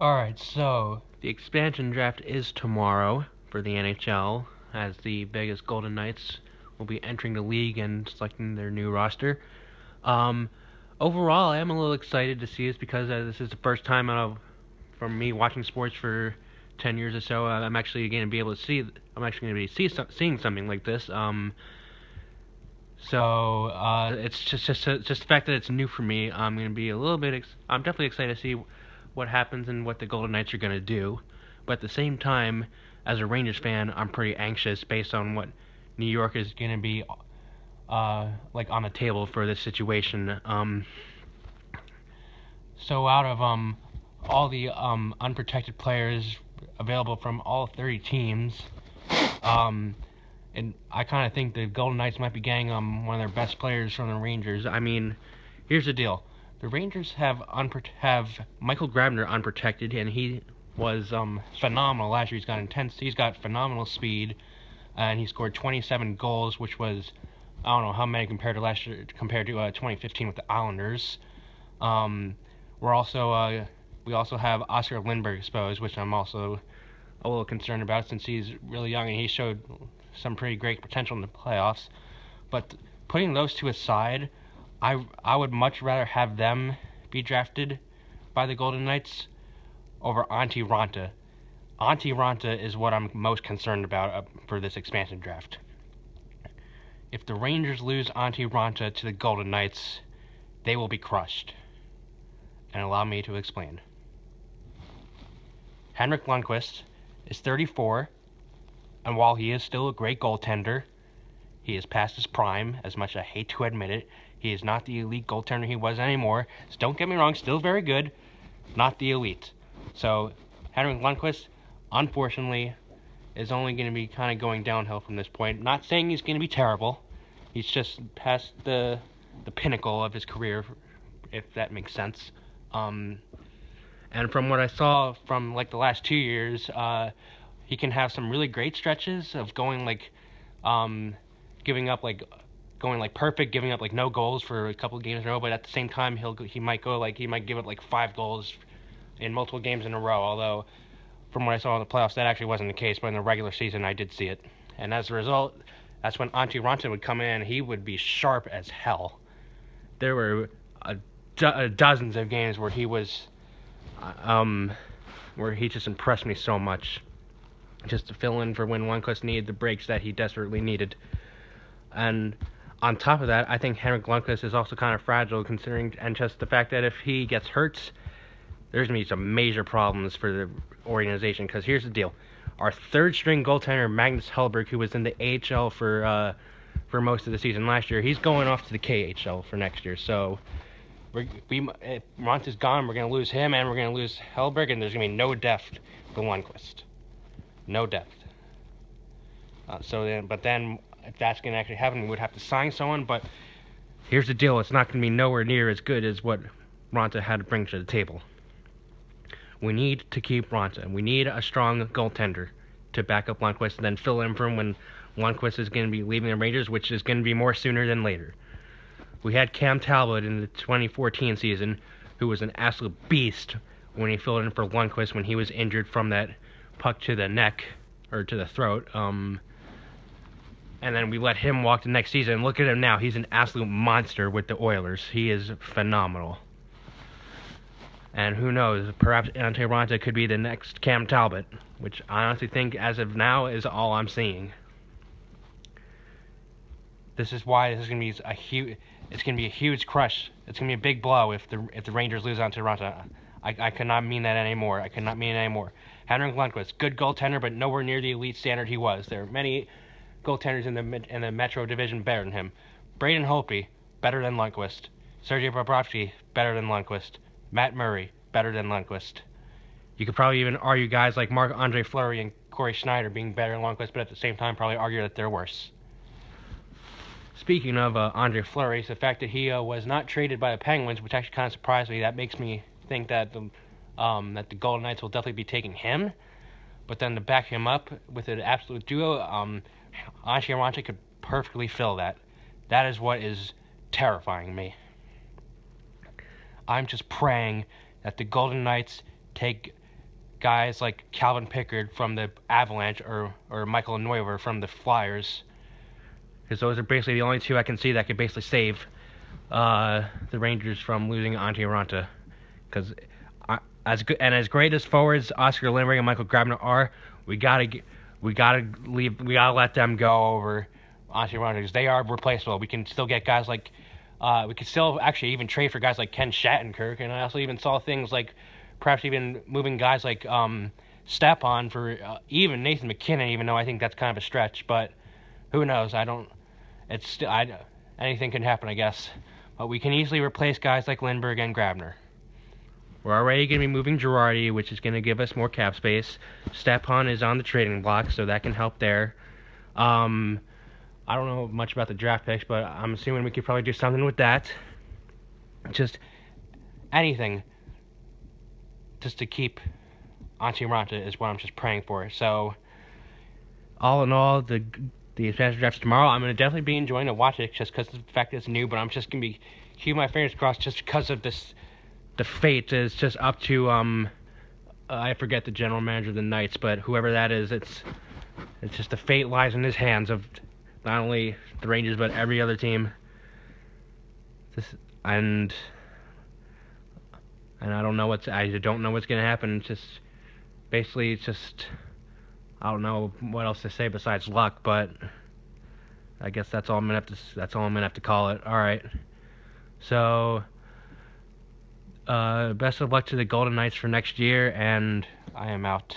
Alright, so the expansion draft is tomorrow for the NHL, as the Vegas Golden Knights will be entering the league and selecting their new roster. Um, Overall, I am a little excited to see this because this is the first time from me watching sports for 10 years or so. I'm actually going to be able to see. I'm actually going to be seeing something like this. It's just the fact that it's new for me. I'm going to be a little bit. I'm definitely excited to see what happens and what the Golden Knights are going to do. But at the same time, as a Rangers fan, I'm pretty anxious based on what New York is going to be like on the table for this situation. So out of all the unprotected players available from all 30 teams, and I kind of think the Golden Knights might be getting one of their best players from the Rangers. I mean, here's the deal: the Rangers have Michael Grabner unprotected, and he was phenomenal last year. He's got phenomenal speed, and he scored 27 goals, which was, I don't know how many compared to last year, compared to 2015 with the Islanders. We also have Oscar Lindberg exposed, which I'm also a little concerned about since he's really young and he showed some pretty great potential in the playoffs. But putting those two aside, I would much rather have them be drafted by the Golden Knights over Antti Raanta. Antti Raanta is what I'm most concerned about for this expansion draft. If the Rangers lose Antti Raanta to the Golden Knights, they will be crushed. And allow me to explain. Henrik Lundqvist is 34, and while he is still a great goaltender, he is past his prime. As much as I hate to admit it, he is not the elite goaltender he was anymore. So don't get me wrong, still very good, not the elite. So Henrik Lundqvist, unfortunately, is only going to be kind of going downhill from this point. Not saying he's going to be terrible. He's just past the pinnacle of his career, if that makes sense. And from what I saw from like the last 2 years, he can have some really great stretches of going like perfect, giving up like no goals for a couple of games in a row. But at the same time, he might give up like 5 goals in multiple games in a row. Although from what I saw in the playoffs, that actually wasn't the case. But in the regular season, I did see it. And as a result, that's when Antti Raanta would come in. He would be sharp as hell. There were dozens of games where he was, where he just impressed me so much, just to fill in for when Lundqvist needed the breaks that he desperately needed. And on top of that, I think Henrik Lundqvist is also kind of fragile, considering, and just the fact that if he gets hurt, there's going to be some major problems for the organization. Because here's the deal: our third-string goaltender Magnus Hellberg, who was in the AHL for most of the season last year, he's going off to the KHL for next year. So if Raanta's gone, we're going to lose him, and we're going to lose Hellberg, and there's going to be no depth for Lundqvist. No depth. But then, if that's going to actually happen, we would have to sign someone. But here's the deal: it's not going to be nowhere near as good as what Raanta had to bring to the table. We need to keep Raanta. We need a strong goaltender to back up Lundqvist and then fill in for him when Lundqvist is going to be leaving the Rangers, which is going to be more sooner than later. We had Cam Talbot in the 2014 season, who was an absolute beast when he filled in for Lundqvist when he was injured from that puck to the neck, or to the throat. And then we let him walk the next season. Look at him now. He's an absolute monster with the Oilers. He is phenomenal. And who knows, perhaps Antti Raanta could be the next Cam Talbot, which I honestly think, as of now, is all I'm seeing. This is why this is going to be it's going to be a huge crush. It's going to be a big blow if the Rangers lose Antti Raanta. I cannot mean that anymore. Henrik Lundqvist, good goaltender, but nowhere near the elite standard he was. There are many goaltenders in the Metro Division better than him. Braden Holtby, better than Lundqvist. Sergei Bobrovsky, better than Lundqvist. Matt Murray, better than Lundqvist. You could probably even argue guys like Marc-Andre Fleury and Corey Schneider being better than Lundqvist, but at the same time probably argue that they're worse. Speaking of Andre Fleury, the fact that he was not traded by the Penguins, which actually kind of surprised me, that makes me think that the Golden Knights will definitely be taking him. But then to back him up with an absolute duo, Antti Raanta could perfectly fill that. That is what is terrifying me. I'm just praying that the Golden Knights take guys like Calvin Pickard from the Avalanche or Michael Neuer from the Flyers, because those are basically the only two I can see that could basically save the Rangers from losing Antti Raanta. Because as great as forwards Oscar Lindberg and Michael Grabner are, we gotta let them go over Antti Raanta, because they are replaceable. We can still get guys like we could still actually even trade for guys like Ken Shattenkirk, and I also even saw things like perhaps even moving guys like Stepan for even Nathan McKinnon, even though I think that's kind of a stretch, but who knows? Anything can happen, I guess. But we can easily replace guys like Lindberg and Grabner. We're already going to be moving Girardi, which is going to give us more cap space. Stepan is on the trading block, so that can help there. I don't know much about the draft picks, but I'm assuming we could probably do something with that. Just anything, just to keep Antti Raanta is what I'm just praying for. So, all in all, the expansion draft tomorrow, I'm going to definitely be enjoying to watch it just because of the fact that it's new, but I'm just going to be keeping my fingers crossed just because of this. The fate is just up to, I forget the general manager of the Knights, but whoever that is, it's just the fate lies in his hands of not only the Rangers, but every other team. And I don't know what's going to happen. It's just, basically, I don't know what else to say besides luck, but I guess that's all I'm gonna have to call it. All right. So, best of luck to the Golden Knights for next year, and I am out.